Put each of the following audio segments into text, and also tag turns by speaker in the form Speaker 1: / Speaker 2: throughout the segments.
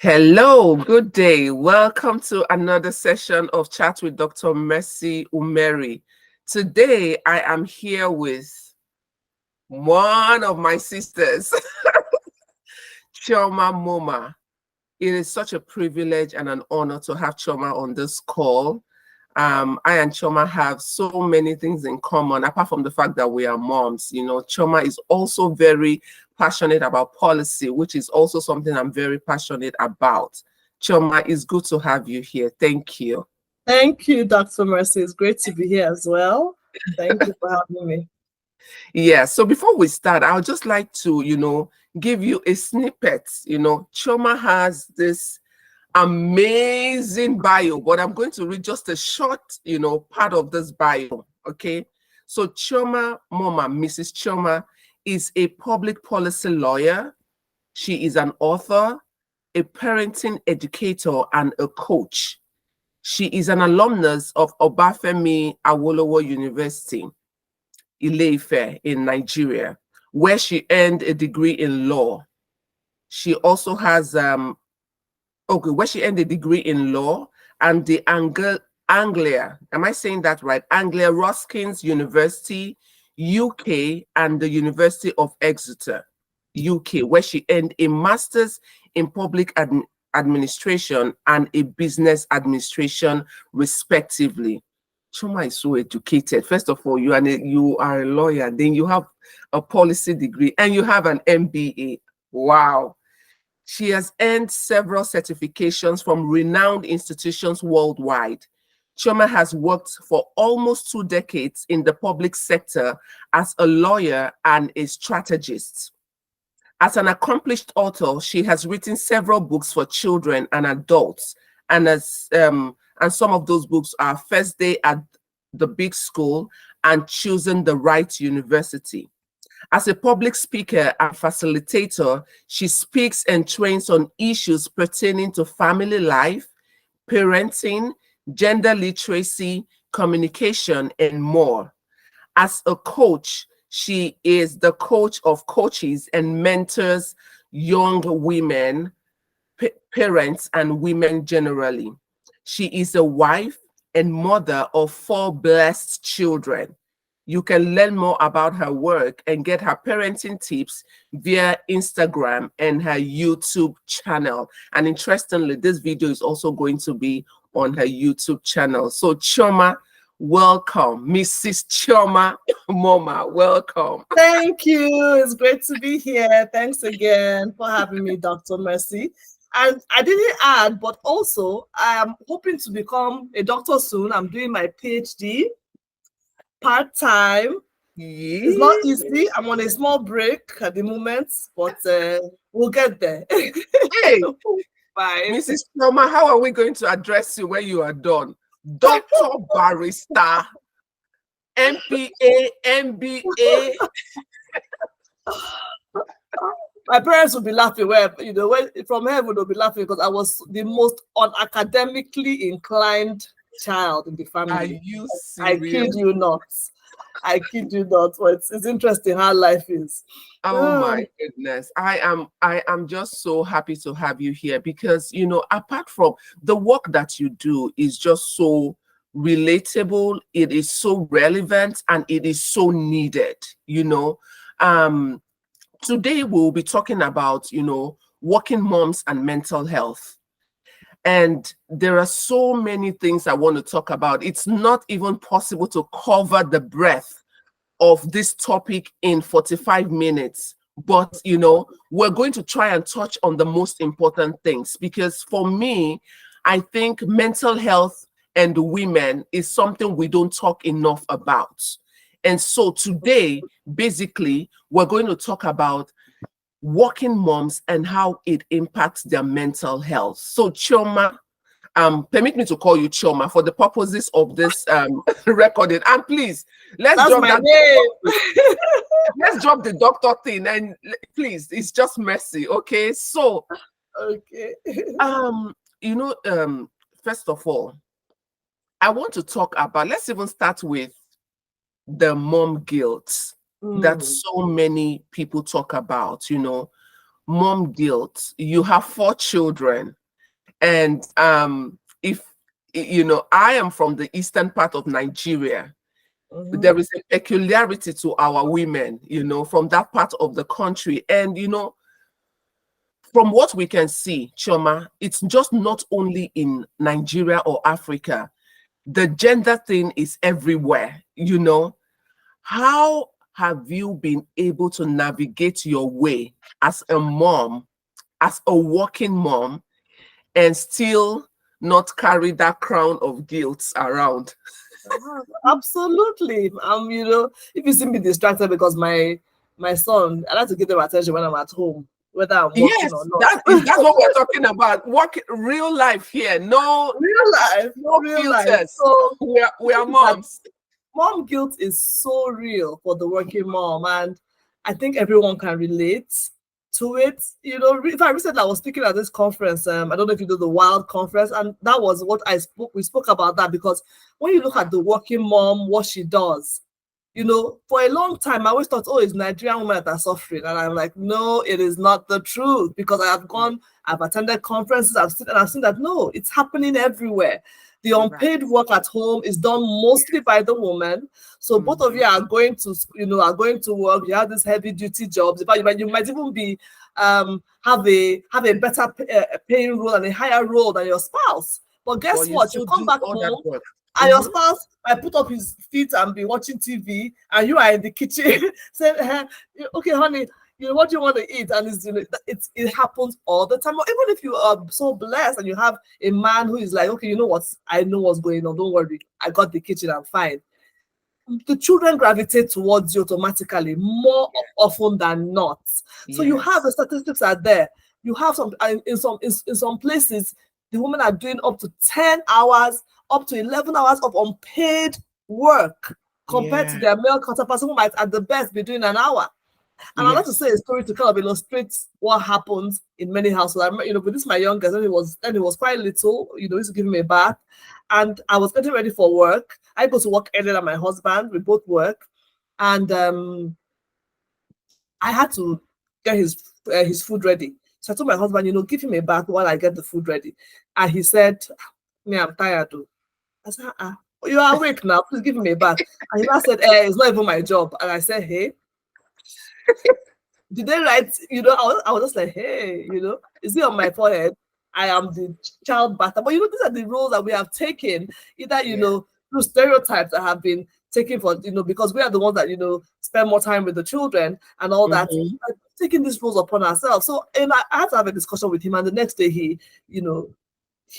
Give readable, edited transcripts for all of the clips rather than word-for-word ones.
Speaker 1: Hello, good day. Welcome to another session of Chat with Dr. Mercy Umeri. Today, I am here with one of my sisters, Chioma Moma. It is such a privilege and an honor to have Chioma on this call. I and Chioma have so many things in common, apart from the fact that we are moms. You know, Chioma is also very passionate about policy, which is also something I'm very passionate about. Chioma, it's good to have you here. Thank you.
Speaker 2: Thank you, Dr. Mercy. It's great to be here as well. Thank you for having me.
Speaker 1: Yeah, so before we start, I would just like to, give you a snippet. Chioma has this amazing bio, but I'm going to read just a short, part of this bio, okay? So Chioma Moma, Mrs. Chioma, is a public policy lawyer. She is an author, a parenting educator, and a coach. She is an alumnus of Obafemi Awolowo University, Ile-Ife in Nigeria, where she earned a degree in law. She also has where she earned a degree in law and the Anglia, am I saying that right? Anglia Ruskin University, UK, and the University of Exeter, UK, where she earned a master's in public administration and a business administration, respectively. Chioma is so educated. First of all, you are a lawyer, then you have a policy degree, and you have an MBA. Wow. She has earned several certifications from renowned institutions worldwide. Chioma has worked for almost 2 decades in the public sector as a lawyer and a strategist. As an accomplished author, she has written several books for children and adults, and some of those books are First Day at the Big School and Choosing the Right University. As a public speaker and facilitator, she speaks and trains on issues pertaining to family life, parenting, gender literacy, communication, and more. As a coach, she is the coach of coaches and mentors young women, parents, and women generally. She is a wife and mother of 4 blessed children. You can learn more about her work and get her parenting tips via Instagram and her YouTube channel. And interestingly, this video is also going to be on her YouTube channel. So Chioma, welcome. Mrs. Chioma Moma, welcome.
Speaker 2: Thank you. It's great to be here. Thanks again for having me, Dr. Mercy. And I didn't add, but also I am hoping to become a doctor soon. I'm doing my PhD part-time. It's not easy. I'm on a small break at the moment, but we'll get there.
Speaker 1: Hey, bye. Mrs. Chioma, how are we going to address you when you are done? Doctor, barrister, MPA, MBA.
Speaker 2: My parents will be laughing when from heaven they'll be laughing because I was the most unacademically inclined child in the family.
Speaker 1: Are you serious?
Speaker 2: I kid you not. I kid you not. But it's interesting how life is.
Speaker 1: Oh my goodness. I am just so happy to have you here because, apart from the work that you do is just so relatable, it is so relevant, and it is so needed, Today we'll be talking about, working moms and mental health. And there are so many things I want to talk about. It's not even possible to cover the breadth of this topic in 45 minutes. But, we're going to try and touch on the most important things, because for me, I think mental health and women is something we don't talk enough about. And so today, basically, we're going to talk about working moms and how it impacts their mental health. So Chioma, permit me to call you Chioma for the purposes of this recording. And please, let's drop the doctor thing, and please, it's just messy, okay? So,
Speaker 2: okay.
Speaker 1: First of all, I want to talk about, let's even start with the mom guilt that so many people talk about. mom guilt. You have 4 children, and if I am from the eastern part of Nigeria.
Speaker 2: Mhm.
Speaker 1: There is a peculiarity to our women, from that part of the country. And, from what we can see, Choma, it's just not only in Nigeria or Africa. The gender thing is everywhere. How have you been able to navigate your way as a mom, as a working mom, and still not carry that crown of guilt around?
Speaker 2: Absolutely. If you see me distracted because my son, I like to give them attention when I'm at home, whether I'm working or
Speaker 1: Yes,
Speaker 2: not.
Speaker 1: that's what we're talking about. Work real life here. No,
Speaker 2: Real life,
Speaker 1: no
Speaker 2: real life.
Speaker 1: filters.
Speaker 2: So
Speaker 1: We
Speaker 2: the
Speaker 1: are
Speaker 2: thing is that
Speaker 1: moms.
Speaker 2: mom guilt is so real for the working mom, and I think everyone can relate to it. If I recently I was speaking at this conference, I don't know if you know the Wild conference, and that was what we spoke about that, because when you look at the working mom, what she does, for a long time I always thought, oh, it's Nigerian women that are suffering, and I'm like, no, it is not the truth, because I've attended conferences, I've seen that no, it's happening everywhere. The unpaid work at home is done mostly by the woman. So both of you are going to, work. You have these heavy duty jobs. In fact, you might even be have a better paying role and a higher role than your spouse. But guess
Speaker 1: You
Speaker 2: what? You
Speaker 1: still
Speaker 2: come
Speaker 1: do
Speaker 2: back
Speaker 1: all that
Speaker 2: home
Speaker 1: work.
Speaker 2: and your spouse might put up his feet and be watching TV, and you are in the kitchen saying, "Okay, honey, what do you want to eat?" And it happens all the time. Or even if you are so blessed and you have a man who is like, "Okay, you know what? I know what's going on. Don't worry. I got the kitchen. I'm fine." The children gravitate towards you automatically more often than not. So you have the statistics are there. You have in some places, the women are doing up to 10 hours, up to 11 hours of unpaid work compared to their male counterparts who might at the best be doing an hour. And I'd like to say a story to kind of illustrate what happens in many households. But this is my youngest, when he was quite little, he used to give me a bath. And I was getting ready for work. I go to work earlier than my husband. We both work. And I had to get his food ready. So I told my husband, give him a bath while I get the food ready. And he said, "Me, I'm tired too." I said, "You are awake now. Please give him a bath." And he said, "It's not even my job." And I said, "Hey, did they write?" I was just like, "Hey, is it on my forehead? I am the child batter." But these are the roles that we have taken, either through stereotypes that have been taken for because we are the ones that spend more time with the children and all that, taking these roles upon ourselves. So, and I had to have a discussion with him, and the next day he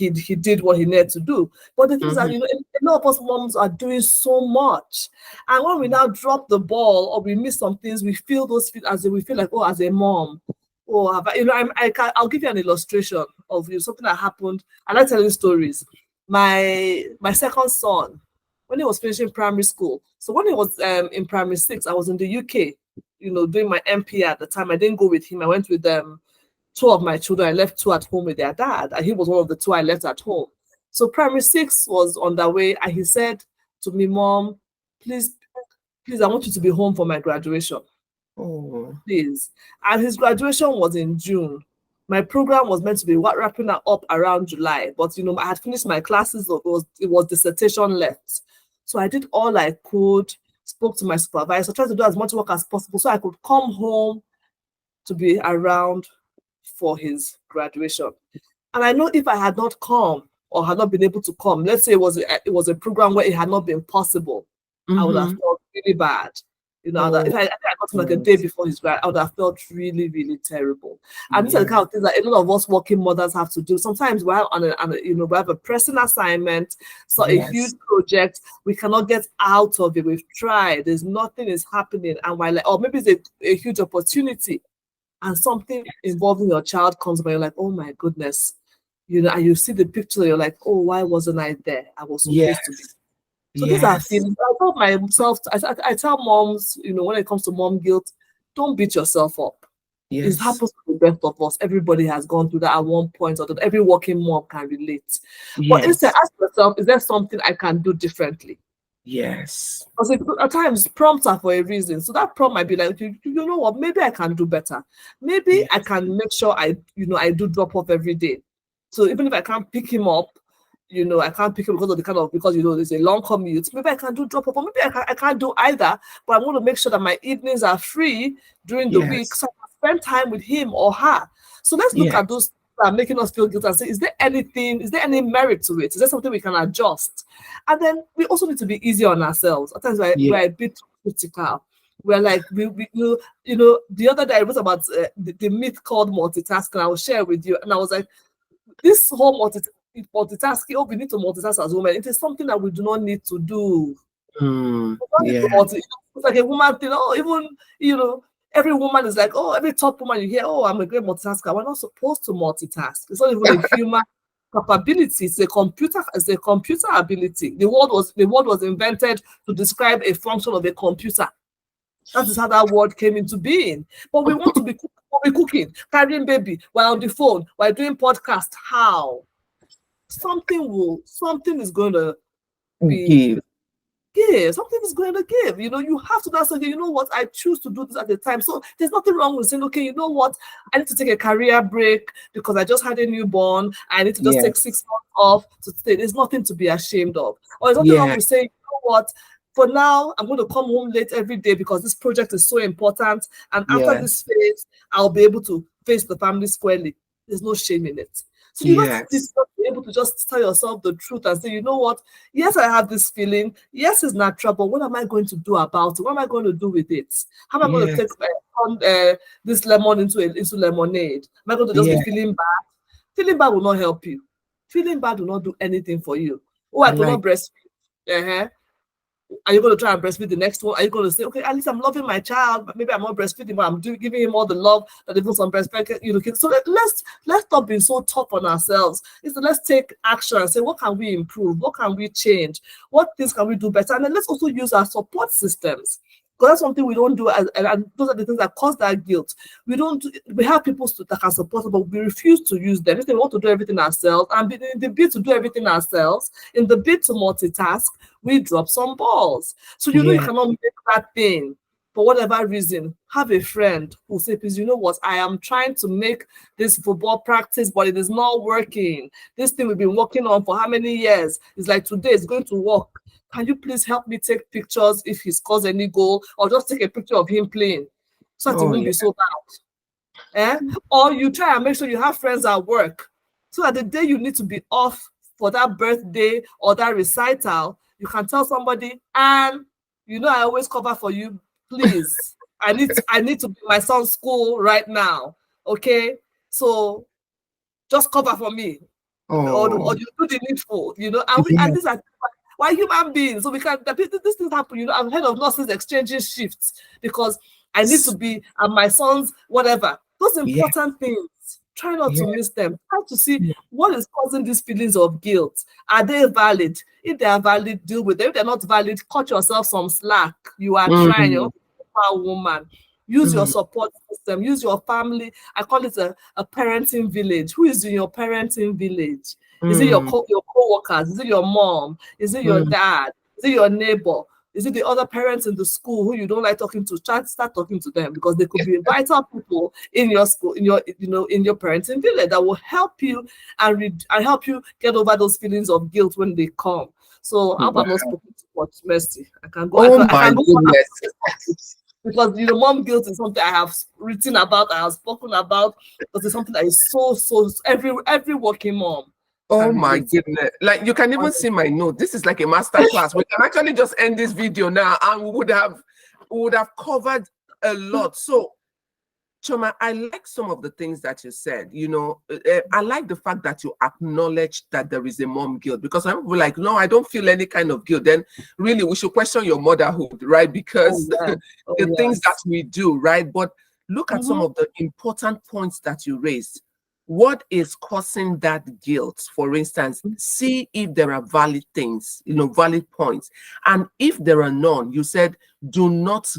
Speaker 2: did what he needed to do. But the thing is that a lot of us moms are doing so much, and when we now drop the ball or we miss some things, we feel those feelings, we feel like, oh, as a mom, oh, I'll give you an illustration of something that happened. I like telling stories. My second son, when he was finishing primary school, so when he was in primary 6, I was in the UK, doing my MP at the time. I didn't go with him. I went with 2 of my children. I left 2 at home with their dad, and he was one of the 2 I left at home. So primary 6 was on the way, and he said to me, "Mom, please, I want you to be home for my graduation.
Speaker 1: Oh.
Speaker 2: Please." And his graduation was in June. My program was meant to be wrapping up around July, but I had finished my classes. It was dissertation left, so I did all I could. Spoke to my supervisor, tried to do as much work as possible so I could come home to be around for his graduation. And I know if I had not come or had not been able to come, let's say it was a program where it had not been possible, I would have felt really bad. If I got him like a day before his grad, I would have felt really, really terrible. And these are the kind of things that a lot of us working mothers have to do. Sometimes we have we have a pressing assignment, so a huge project, we cannot get out of it. We've tried, nothing is happening, and we're like, or maybe it's a huge opportunity, and something involving your child comes by, you're like, oh my goodness, and you see the picture, you're like, oh, why wasn't I there? I was supposed to be. So these are feelings. I tell myself, I tell moms, when it comes to mom guilt, don't beat yourself up. It happens to the best of us. Everybody has gone through that at one point or that. Every working mom can relate. But instead, ask yourself, is there something I can do differently?
Speaker 1: Yes.
Speaker 2: Because at times prompts are for a reason. So that prompt might be like, you know what, maybe I can do better. Maybe
Speaker 1: Yeah.
Speaker 2: I can make sure I do drop off every day. So even if I can't pick him up, I can't pick him because of because there's a long commute. Maybe I can do drop off, or maybe I can't do either. But I'm going to make sure that my evenings are free during the week,
Speaker 1: Yes.
Speaker 2: so I can spend time with him or her. So let's look
Speaker 1: Yeah.
Speaker 2: at those that are making us feel guilty and say, is there any merit to it? Is there something we can adjust? And then we also need to be easy on ourselves. At times
Speaker 1: Yeah.
Speaker 2: we're a bit critical. We're like, the other day I wrote about the myth called multitasking. I will share with you. And I was like, this whole multitasking, we need to multitask as women. It is something that we do not need to do.
Speaker 1: Yeah.
Speaker 2: It's like a woman thing. Oh, even, every woman is like, oh, every top woman you hear, oh, I'm a great multitasker. We're not supposed to multitask. It's not even a human capability. It's a computer ability. The word was invented to describe a function of a computer. That is how that word came into being. But we want to be cooking, carrying baby, while on the phone, while doing podcast. How? Something is going to be give. Something is going to give. You have to now say, you know what, I choose to do this at the time. So there's nothing wrong with saying, okay, you know what, I need to take a career break because I just had a newborn. I need to just take 6 months off to stay. There's nothing to be ashamed of. Or there's nothing wrong with saying, you know what, for now, I'm going to come home late every day because this project is so important. And after this phase, I'll be able to face the family squarely. There's no shame in it. So you must be able to just tell yourself the truth and say, you know what? Yes, I have this feeling. Yes, it's natural, but what am I going to do about it? What am I going to do with it? How am I going to take this lemon into lemonade? Am I going to just be feeling bad? Feeling bad will not help you. Feeling bad will not do anything for you. Oh, I could not breastfeed. Are you going to try and breastfeed the next one? Are you going to say, okay, at least I'm loving my child, but maybe I'm not breastfeeding, but I'm giving him all the love that even some breastfeeding, So let's stop being so tough on ourselves. Let's take action and say, what can we improve? What can we change? What things can we do better? And then let's also use our support systems. Because that's something we don't do, and those are the things that cause that guilt. We have people that can support us, but we refuse to use them. If they want to do everything ourselves, and in the bid to do everything ourselves, in the bid to multitask, we drop some balls. So you cannot make that thing. For whatever reason, have a friend who say, please, you know what, I am trying to make this football practice, but it is not working. This thing we've been working on for how many years? It's like today it's going to work. Can you please help me take pictures if he scores any goal, or just take a picture of him playing so that it won't be so bad? Or you try and make sure you have friends at work so that the day you need to be off for that birthday or that recital, you can tell somebody, and I always cover for you. Please, I need to be my son's school right now. Okay, so just cover for me, or you do the needful. And these are why human beings. So we can. This things happen. I've heard of nurses exchanging shifts because I need to be at my son's whatever. Those important things. Try not to miss them. Try to see what is causing these feelings of guilt. Are they valid? If they are valid, deal with them. If they're not valid, cut yourself some slack. You are trying. You're a woman. Use your support system. Use your family. I call it a parenting village. Who is in your parenting village? Is it your co-workers? Is it your mom? Is it your dad? Is it your neighbor? Is it the other parents in the school who you don't like talking to? Start talking to them, because they could be vital people in your school, in your parenting village that will help you and help you get over those feelings of guilt when they come. So I hope I'm not spoken too much, Mercy. I can go.
Speaker 1: Oh
Speaker 2: I can
Speaker 1: my
Speaker 2: go
Speaker 1: goodness.
Speaker 2: because mom guilt is something I have written about, I have spoken about, because it's something that is so every working mom.
Speaker 1: Oh my goodness. Like, you can even see my note. This is like a master class. We can actually just end this video now, and we would have covered a lot. So Chioma, I like some of the things that you said. I like the fact that you acknowledge that there is a mom guilt, because some people are like, no, I don't feel any kind of guilt. Then really we should question your motherhood, right? Because the things that we do, right? But look at some of the important points that you raised. What is causing that guilt? For instance, see if there are valid things, valid points. And if there are none, you said, do not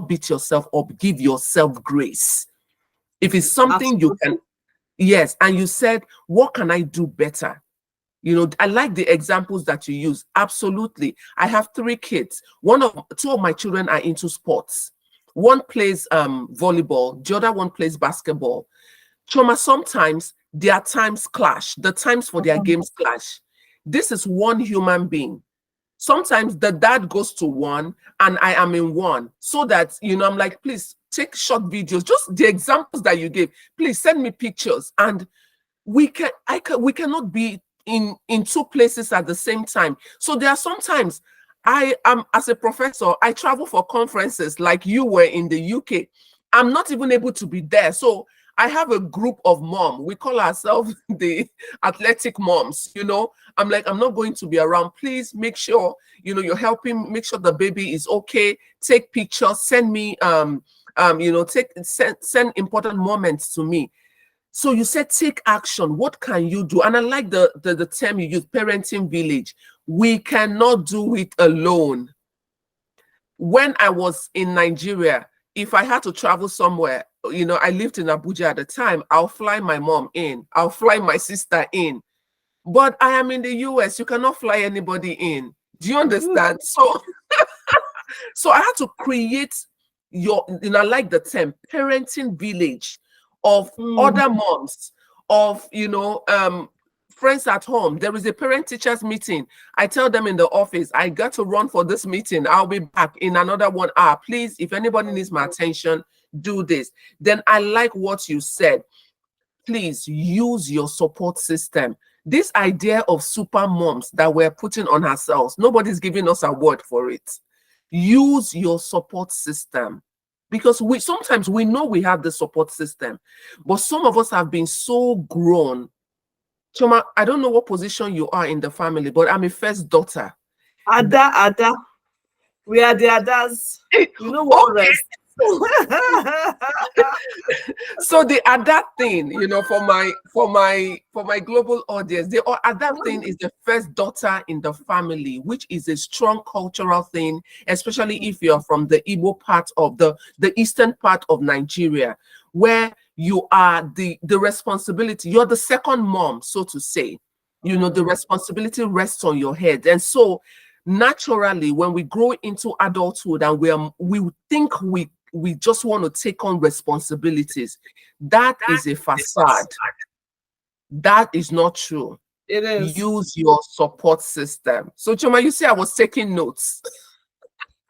Speaker 1: beat yourself up, give yourself grace. If it's something you can, yes. And you said, what can I do better? You know, I like the examples that you use. Absolutely. I have 3 kids. Two of my children are into sports. One plays volleyball, the other one plays basketball. Choma, sometimes their times clash, the times for their games clash. This is one human being. Sometimes the dad goes to one and I am in one, so that, you know, I'm like, please take short videos, just the examples that you gave. Please send me pictures. And we cannot be in 2 places at the same time. So there are sometimes I am, as a professor, I travel for conferences like you were in the UK. I'm not even able to be there. So I have a group of mom. We call ourselves the athletic moms. You know, I'm like, I'm not going to be around. Please make sure, you know, you're helping make sure the baby is okay. Take pictures, send me you know, send important moments to me. So you said take action. What can you do? And I like the term you use, parenting village. We cannot do it alone. When I was in Nigeria, if I had to travel somewhere, you know, I lived in Abuja at the time, I'll fly my mom in, I'll fly my sister in. But I am in the US, you cannot fly anybody in. Do you understand? So I had to create your, you know, I like the term parenting village of other moms, of, you know, friends at home. There is a parent teachers meeting. I tell them in the office, I got to run for this meeting. I'll be back in another 1 hour. Please, if anybody needs my attention, do this. Then I like what you said. Please use your support system. This idea of super moms that we're putting on ourselves, nobody's giving us a word for it. Use your support system, because sometimes we know we have the support system, but some of us have been so grown. Choma, I don't know what position you are in the family, but I'm a first daughter.
Speaker 2: Ada. We are the Adas. You know what rest.
Speaker 1: So the Ada thing, you know, for my global audience, the Ada thing is the first daughter in the family, which is a strong cultural thing, especially if you're from the Igbo part of the eastern part of Nigeria, where you are the responsibility, you're the second mom, so to say. You know, the responsibility rests on your head. And so naturally, when we grow into adulthood and we think we just want to take on responsibilities, that is a facade. That is not true.
Speaker 2: It is.
Speaker 1: Use your support system. So Choma, you see, I was taking notes.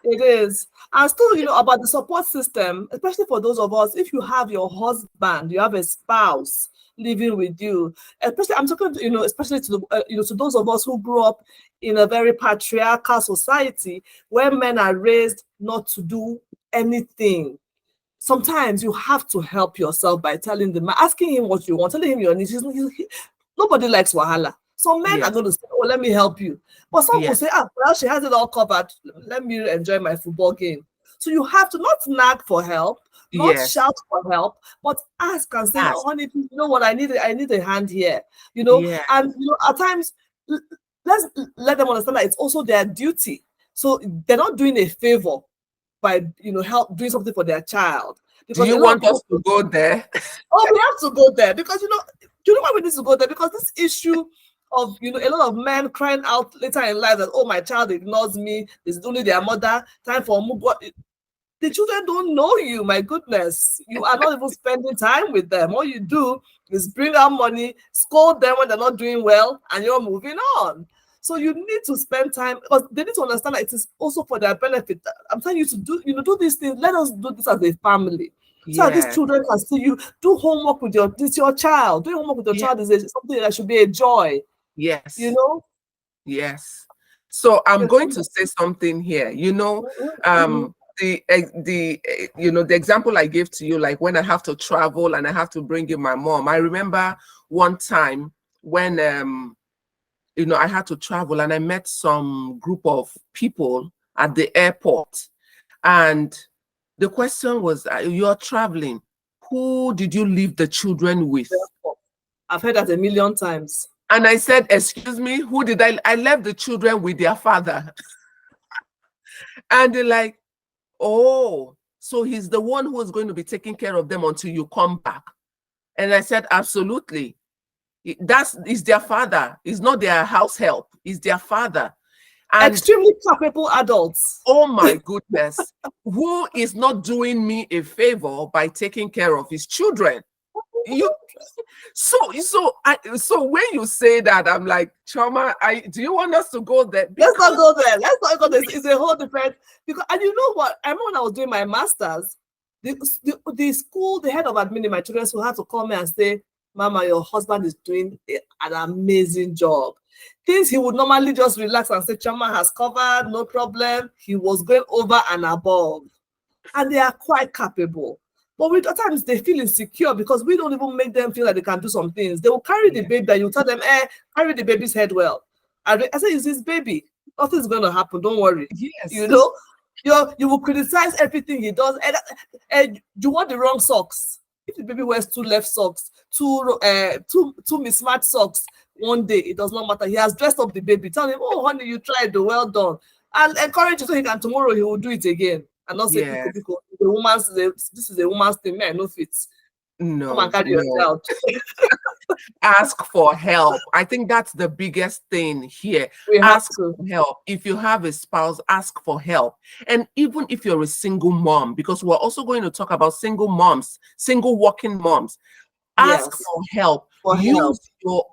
Speaker 2: It is. And still, you know, about the support system, especially for those of us, if you have your husband, you have a spouse living with you, especially I'm talking to, you know, especially to the, you know, to those of us who grew up in a very patriarchal society where men are raised not to do anything. Sometimes you have to help yourself by telling them, asking him what you want, telling him your needs. Nobody likes wahala. Some men are going to say, oh, let me help you. But some will say, well, she has it all covered. Let me enjoy my football game. So you have to not nag for help, not shout for help, but ask and say, oh, honey, you know what, I need a hand here. You know, and you know, at times, let's let them understand that it's also their duty. So they're not doing a favor by, you know, doing something for their child.
Speaker 1: Because do you want us to go there?
Speaker 2: Oh, we have to go there because, you know why we need to go there? Because this issue of, you know, a lot of men crying out later in life that, oh, my child ignores me, it's only their mother, time for Mugo. The children don't know you, my goodness. You are not even spending time with them. All you do is bring out money, scold them when they're not doing well, and you're moving on. So you need to spend time, because they need to understand that it is also for their benefit. I'm telling you to do these things. Let us do this as a family. So that these children can see you. Do homework with your child. Doing homework with your child is something that should be a joy.
Speaker 1: Yes.
Speaker 2: You know?
Speaker 1: Yes. So I'm going to say something here. You know, the you know, the example I gave to you, like when I have to travel and I have to bring in my mom. I remember one time when you know, I had to travel and I met some group of people at the airport, and the question was, you're traveling, who did you leave the children with?
Speaker 2: I've heard that a million times.
Speaker 1: And I said, excuse me, who did I left the children with their father. And they're like, oh, so he's the one who is going to be taking care of them until you come back. And I said, absolutely. Is their father. It's not their house help. It's their father. And
Speaker 2: extremely capable adults.
Speaker 1: oh my goodness, who is not doing me a favor by taking care of his children? You so when you say that, I'm like, Chioma, do you want us to go there?
Speaker 2: Let's not go there. Let's not go there. It's a whole different, because, and you know what? I remember when I was doing my master's, the school, the head of admin in my children's school had to call me and say, Mama, your husband is doing an amazing job. Things he would normally just relax and say, Chioma has covered, no problem. He was going over and above. And they are quite capable. But with times they feel insecure because we don't even make them feel like they can do some things. They will carry the baby and you tell them, carry the baby's head well. I say, it's his baby. Nothing's going to happen. Don't worry.
Speaker 1: Yes.
Speaker 2: You know, you will criticize everything he does. And you want the wrong socks. If the baby wears 2 left socks, two mismatched socks, one day, it does not matter. He has dressed up the baby. Tell him, oh, honey, you tried. Well done. And encourage him so he can, tomorrow he will do it again. And not say,
Speaker 1: Yes.
Speaker 2: this is a woman's thing, man, no fits.
Speaker 1: No.
Speaker 2: Come and carry your child.
Speaker 1: Ask for help. I think that's the biggest thing here. Ask for help. If you have a spouse, ask for help. And even if you're a single mom, because we're also going to talk about single moms, single working moms, ask for help.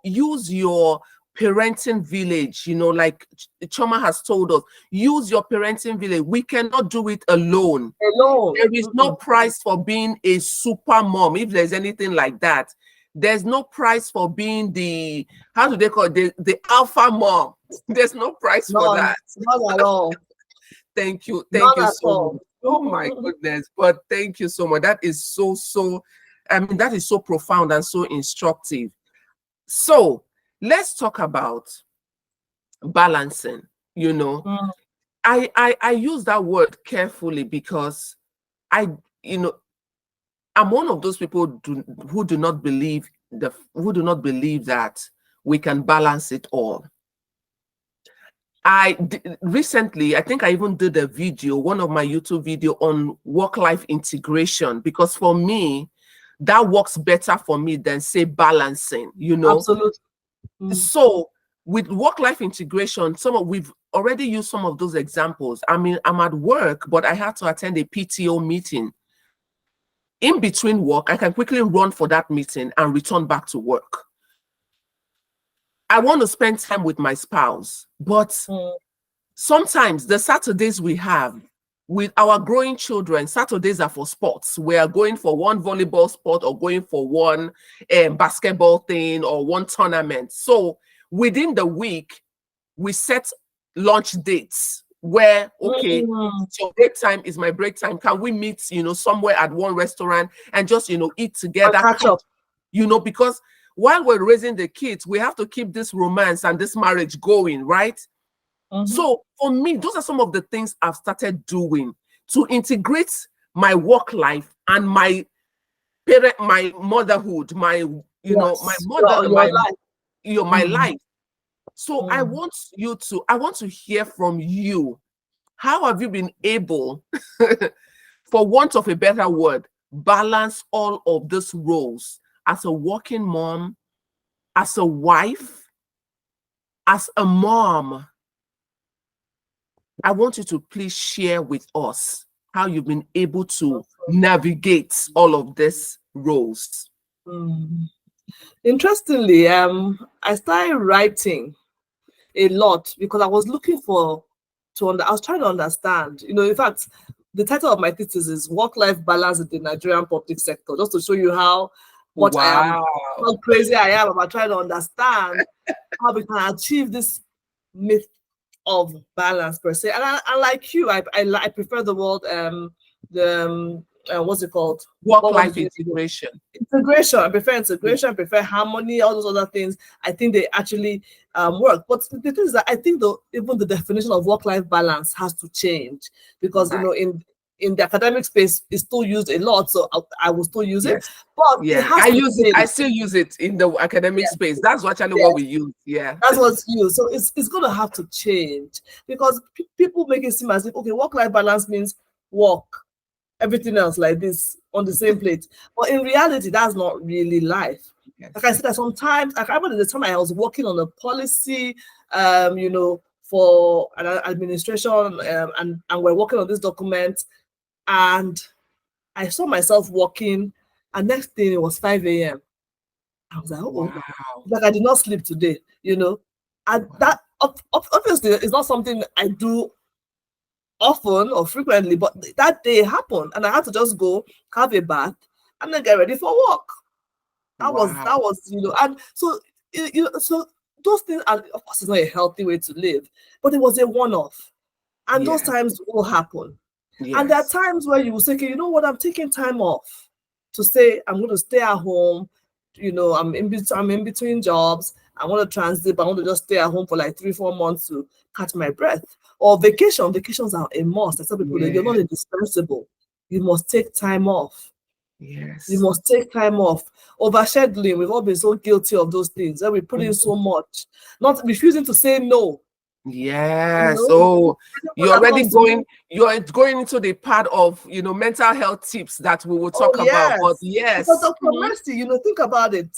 Speaker 1: Use your parenting village, you know, like Chioma has told us, use your parenting village. We cannot do it alone. There is no price for being a super mom, if there's anything like that. There's no price for being the, how do they call it, the alpha mom. There's no price for that.
Speaker 2: Not at all.
Speaker 1: Thank you so much. Oh my goodness. But thank you so much. That is so, I mean, that is so profound and so instructive. So let's talk about balancing, you know. I use that word carefully because I'm one of those people who do not believe that we can balance it all. Recently, I think I even did a video, one of my YouTube video on work-life integration, because for me, that works better for me than say balancing, you know.
Speaker 2: Absolutely.
Speaker 1: So with work-life integration, we've already used some of those examples. I mean, I'm at work, but I had to attend a PTO meeting. In between work, I can quickly run for that meeting and return back to work. I want to spend time with my spouse, but sometimes the Saturdays we have with our growing children, Saturdays are for sports. We are going for one volleyball sport or going for one basketball thing or one tournament. So within the week, we set lunch dates where, okay, so break time is my break time. Can we meet, somewhere at one restaurant and just, eat together?
Speaker 2: Catch up.
Speaker 1: Because while we're raising the kids, we have to keep this romance and this marriage going, right? So for me, those are some of the things I've started doing to integrate my work life and my motherhood, my life. So I want to hear from you. How have you been able, for want of a better word, balance all of these roles as a working mom, as a wife, as a mom? I want you to please share with us how you've been able to navigate all of these roles.
Speaker 2: Interestingly, I started writing a lot because I was looking I was trying to understand. In fact, the title of my thesis is "Work-Life Balance in the Nigerian Public Sector," just to show you how crazy I am about trying to understand how we can achieve this myth of balance per se. And I like you, I prefer the word what's it called?
Speaker 1: Work-life integration.
Speaker 2: Integration. I prefer integration. I prefer harmony. All those other things. I think they actually work. But the thing is that I think even the definition of work-life balance has to change because in the academic space, it's still used a lot. So I will still use it. But
Speaker 1: I still use it in the academic space. That's actually what we use. Yeah,
Speaker 2: that's what's used. So it's going to have to change because people make it seem as if, okay, work-life balance means work, everything else like this on the same plate. But in reality, that's not really life. Like I said, that sometimes I remember the time I was working on a policy, for an administration, and we're working on this document, and I saw myself working, and next thing it was 5 a.m. I was like, oh,
Speaker 1: Wow.
Speaker 2: like I did not sleep today, and that obviously is not something I do often or frequently, but that day happened, and I had to just go have a bath and then get ready for work. That
Speaker 1: Wow.
Speaker 2: was and so so those things are, of course, it's not a healthy way to live, but it was a one-off, and those
Speaker 1: Yes.
Speaker 2: times will happen. And there are
Speaker 1: Yes.
Speaker 2: times where you will say, okay, you know what, I'm taking time off to say I'm going to stay at home. I'm in between jobs. I want to transit, but I want to just stay at home for like 3-4 months to catch my breath. Or vacation. Vacations are a must. I tell people that you're not
Speaker 1: Yes.
Speaker 2: indispensable. You must take time off. You
Speaker 1: Yes.
Speaker 2: must take time off. Overscheduling, we've all been so guilty of those things. That we put in
Speaker 1: Mhm.
Speaker 2: so much, not refusing to say no.
Speaker 1: Yes.
Speaker 2: If
Speaker 1: Oh,
Speaker 2: anyone
Speaker 1: you're
Speaker 2: that
Speaker 1: already
Speaker 2: comes to me,
Speaker 1: you're going into the part of, mental health tips that we will
Speaker 2: oh
Speaker 1: talk about. But
Speaker 2: yes, because
Speaker 1: yes.
Speaker 2: Dr. Mercy, think about it.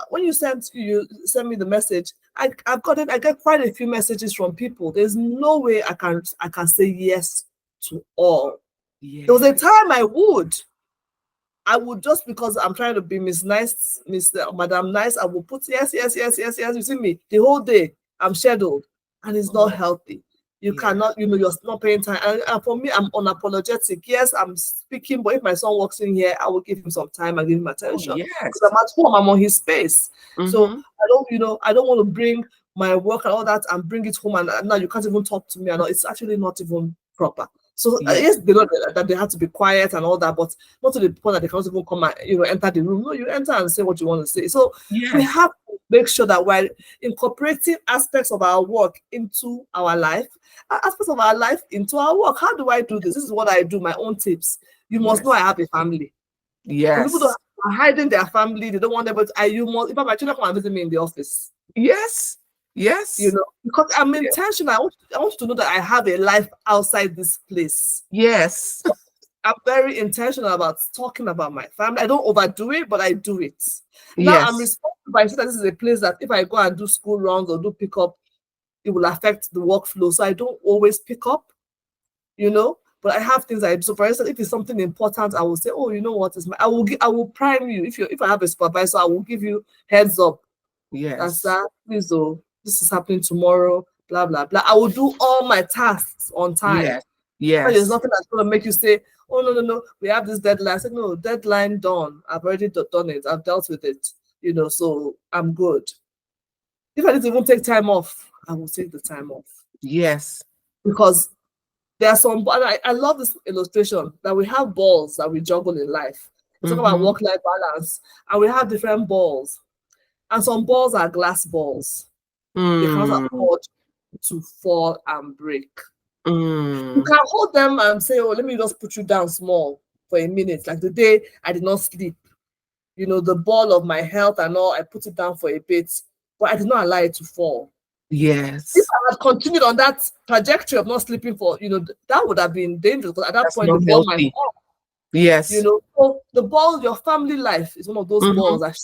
Speaker 2: When you send me the message, I get quite a few messages from people. There's no way I can say yes to all. There was a
Speaker 1: Yes.
Speaker 2: time I would, just because I'm trying to be Miss Nice, Miss Madam Nice, I will put yes, yes, yes, yes, yes. You see me the whole day. I'm scheduled, and it's not
Speaker 1: Oh,
Speaker 2: healthy. You
Speaker 1: yeah.
Speaker 2: cannot, you're not paying time. And for me, I'm unapologetic. Yes, I'm speaking, but if my son walks in here, I will give him some time and give him
Speaker 1: Oh,
Speaker 2: attention because
Speaker 1: yes.
Speaker 2: I'm at home. I'm on his space. So
Speaker 1: Mm-hmm.
Speaker 2: I don't want to bring my work and all that and bring it home, and now you can't even talk to me. And it's actually not even proper. So
Speaker 1: Yeah.
Speaker 2: yes, they know that they have to be quiet and all that, but not to the point that they can't even come and enter the room. No, you enter and say what you want to say. So we
Speaker 1: Yes.
Speaker 2: have to make sure that we're incorporating aspects of our work into our life, aspects of our life into our work. How do I do this? This is what I do. My own tips. You must know
Speaker 1: Yes.
Speaker 2: I have a family. Some people
Speaker 1: Yes.
Speaker 2: are hiding their family. They don't want them, but you must. If my children come and visit me in the office,
Speaker 1: Yes. Yes.
Speaker 2: because I'm
Speaker 1: Yes.
Speaker 2: intentional. I want you to know that I have a life outside this place.
Speaker 1: Yes.
Speaker 2: I'm very intentional about talking about my family. I don't overdo it, but I do it. Now I'm
Speaker 1: Yes.
Speaker 2: responsible. I see that this is a place that if I go and do school runs or do pickup, it will affect the workflow. So I don't always pick up, but I have things I do. So for instance, if it's something important, I will say, oh, you know what is I will prime you. If I have a supervisor, I will give you heads up. That's
Speaker 1: Yes.
Speaker 2: that. Please, this is happening tomorrow. Blah blah blah. I will do all my tasks on time.
Speaker 1: Yes.
Speaker 2: But there's
Speaker 1: Yes.
Speaker 2: nothing that's going to make you say, oh, no, no, no, we have this deadline. I said, no, deadline done. I've already done it. I've dealt with it, so I'm good. If I need to even take time off, I will take the time off
Speaker 1: Yes.
Speaker 2: because there are some, I love this illustration that we have balls that we juggle in life. We talk about
Speaker 1: Mm-hmm.
Speaker 2: work-life balance, and we have different balls. And some balls are glass balls. They cannot
Speaker 1: Mm.
Speaker 2: afford to fall and break. You
Speaker 1: Mm.
Speaker 2: can hold them and say, oh, let me just put you down small for a minute. Like the day I did not sleep, the ball of my health and all, I put it down for a bit, but I did not allow it to fall. If
Speaker 1: Yes.
Speaker 2: I had continued on that trajectory of not sleeping for, that would have been dangerous because at that
Speaker 1: That's
Speaker 2: point the
Speaker 1: not
Speaker 2: ball might
Speaker 1: healthy.
Speaker 2: fall.
Speaker 1: Yes.
Speaker 2: So the ball, your family life is one of those
Speaker 1: Mm-hmm.
Speaker 2: balls that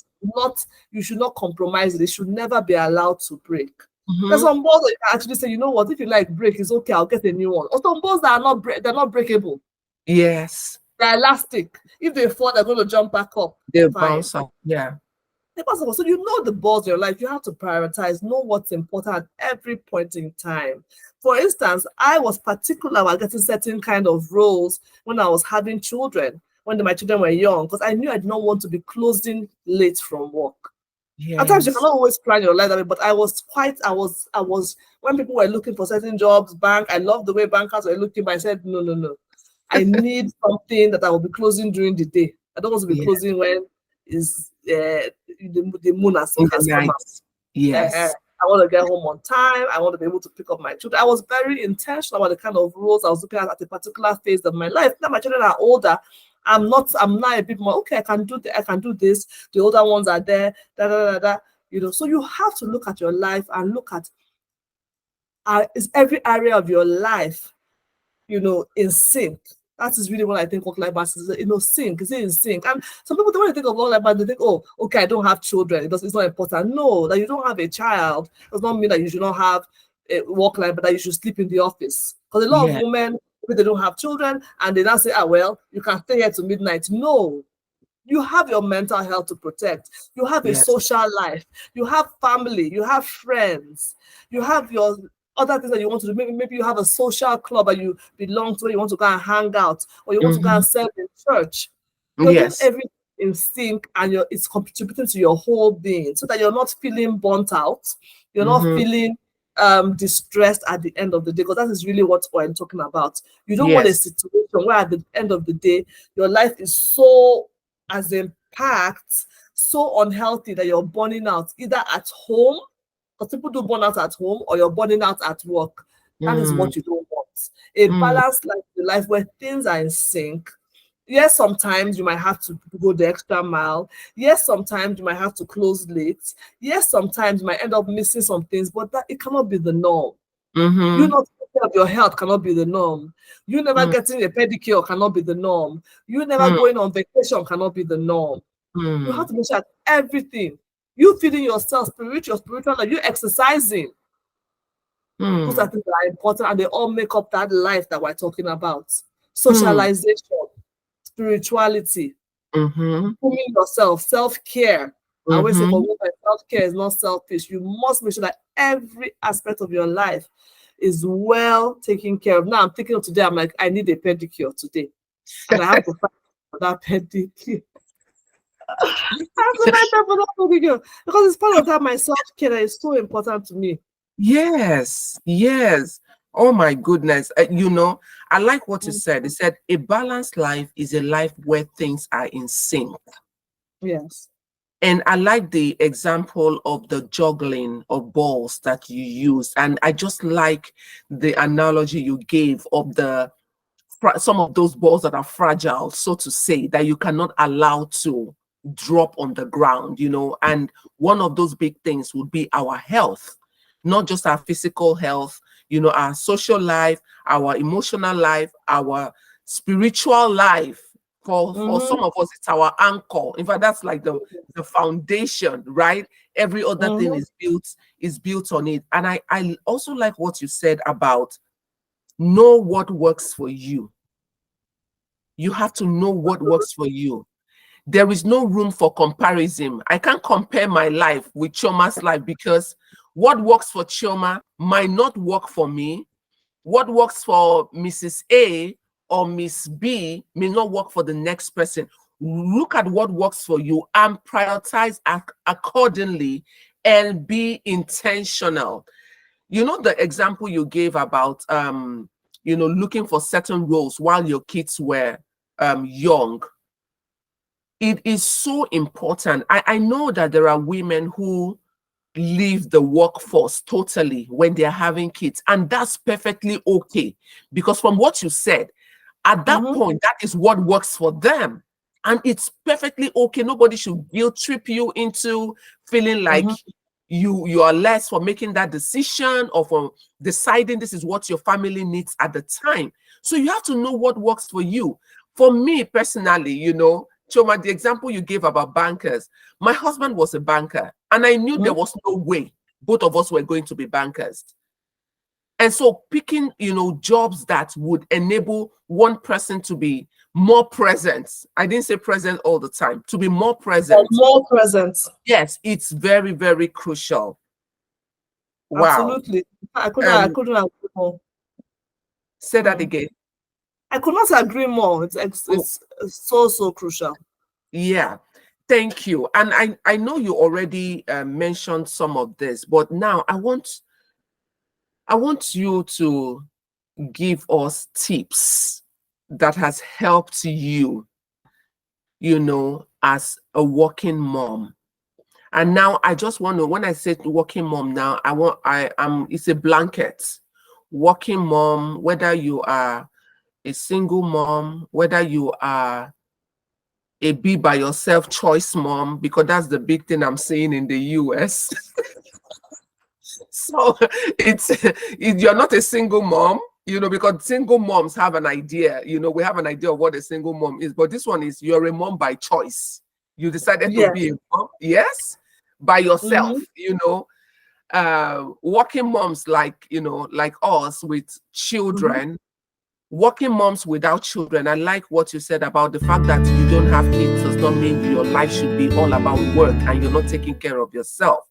Speaker 2: you should not compromise it. It should never be allowed to break. There's
Speaker 1: Mm-hmm.
Speaker 2: some balls that you can actually say, you know what, if you like break, it's okay, I'll get a new one. Or some balls that are they're not breakable.
Speaker 1: Yes.
Speaker 2: They're elastic. If they fall, they're going to jump back up.
Speaker 1: They'll
Speaker 2: Fine.
Speaker 1: bounce up. Yeah.
Speaker 2: So the balls in your life. You have to prioritize, know what's important at every point in time. For instance, I was particular about getting certain kind of roles when I was having children, when my children were young, because I knew I did not want to be closing late from work. At times you
Speaker 1: Yes.
Speaker 2: cannot always plan your life that way, but I was when people were looking for certain jobs, I loved the way bankers were looking, but I said, no, no, no. I need something that I will be closing during the day. I don't want to be
Speaker 1: Yeah.
Speaker 2: closing when the moon has
Speaker 1: In the
Speaker 2: come
Speaker 1: night.
Speaker 2: out.
Speaker 1: Yes.
Speaker 2: I want to get home on time. I want to be able to pick up my children. I was very intentional about the kind of roles I was looking at a particular phase of my life. Now my children are older. I'm now a bit more okay. I can do this. The older ones are there. Da, da, da, da. So you have to look at your life and look at is every area of your life in sync. That is really what I think work-life balance is, sync. Is it in sync? And some people, when they think of work-life balance, they think, oh, okay, I don't have children. It's not important. No, that you don't have a child does not mean that you should not have a work-life, but that you should sleep in the office. Because a lot of
Speaker 1: Yeah.
Speaker 2: women, maybe they don't have children, and they now say, well, you can stay here to midnight. No, you have your mental health to protect. You have a
Speaker 1: Yes.
Speaker 2: social life. You have family. You have friends. You have your other things that you want to do. Maybe you have a social club that you belong to, where you want to go and hang out, or you want to go and serve in church. You're doing
Speaker 1: Yes.
Speaker 2: everything in sync, and it's contributing to your whole being, so that you're not feeling burnt out. You're not feeling distressed at the end of the day, because that is really what I'm talking about. You don't want a
Speaker 1: Yes.
Speaker 2: situation where at the end of the day your life is so packed, so unhealthy that you're burning out either at home, because people do burn out at home, or you're burning out at work. That is what you don't want. A balanced life, a life where things are in sync. Yes, sometimes you might have to go the extra mile. Yes, sometimes you might have to close late. Yes, sometimes you might end up missing some things, but that it cannot be the norm. You not taking care of your health cannot be the norm. You never getting a pedicure cannot be the norm. You never going on vacation cannot be the norm. You have to make sure that everything, you feeding yourself, your spiritual life, you exercising. Those are things that are important, and they all make up that life that we're talking about. Socialization, spirituality, grooming yourself, self-care. I always say for women, self-care is not selfish. You must make sure that every aspect of your life is well taken care of. Now I'm thinking of today, I'm like, I need a pedicure today. And I have to find for that pedicure. I have to find time for that pedicure. Because it's part of that my self-care that is so important to me.
Speaker 1: Yes. Yes. Oh my goodness. I like what you said. You said a balanced life is a life where things are in sync.
Speaker 2: Yes.
Speaker 1: And I like the example of the juggling of balls that you used. And I just like the analogy you gave of some of those balls that are fragile, so to say, that you cannot allow to drop on the ground, and one of those big things would be our health, not just our physical health, our social life, our emotional life, our spiritual life. For some of us, it's our anchor. In fact, that's like the foundation, right? Every other thing is built on it. And I also like what you said about know what works for you. You have to know what works for you. There is no room for comparison. I can't compare my life with Chioma's life, because what works for Chioma might not work for me. What works for Mrs. A or Miss B may not work for the next person. Look at what works for you and prioritize accordingly and be intentional. The example you gave about looking for certain roles while your kids were young. It is so important. I know that there are women who leave the workforce totally when they're having kids, and that's perfectly okay, because from what you said, at that point, that is what works for them, and it's perfectly okay. Nobody should guilt trip you into feeling like you are less for making that decision, or for deciding this is what your family needs at the time. So you have to know what works for you. For me personally, Chioma, the example you gave about bankers, my husband was a banker, and I knew there was no way both of us were going to be bankers. And so picking, jobs that would enable one person to be more present. I didn't say present all the time, to be more present.
Speaker 2: More present.
Speaker 1: Yes, it's very, very crucial. Wow.
Speaker 2: Absolutely. I couldn't agree more.
Speaker 1: Say that again.
Speaker 2: I could not agree more. It's so crucial.
Speaker 1: Yeah, thank you. And I know you already mentioned some of this, but now I want you to give us tips that has helped you, as a working mom. And now I just want to, when I say working mom now, it's a blanket. Working mom, whether you are a single mom, whether you are a be by yourself choice mom, because that's the big thing I'm seeing in the US. So you're not a single mom, You know, because single moms have an idea, you know, we have an idea of what a single mom is, but this one is you're a mom by choice. You decided to
Speaker 2: Yes.
Speaker 1: be a mom, yes, by yourself,
Speaker 2: Mm-hmm.
Speaker 1: you know. Working moms like, you know, like us with
Speaker 2: Mm-hmm.
Speaker 1: children, working moms without children. I like what you said about the fact that you don't have kids does not mean your life should be all about work and you're not taking care of yourself.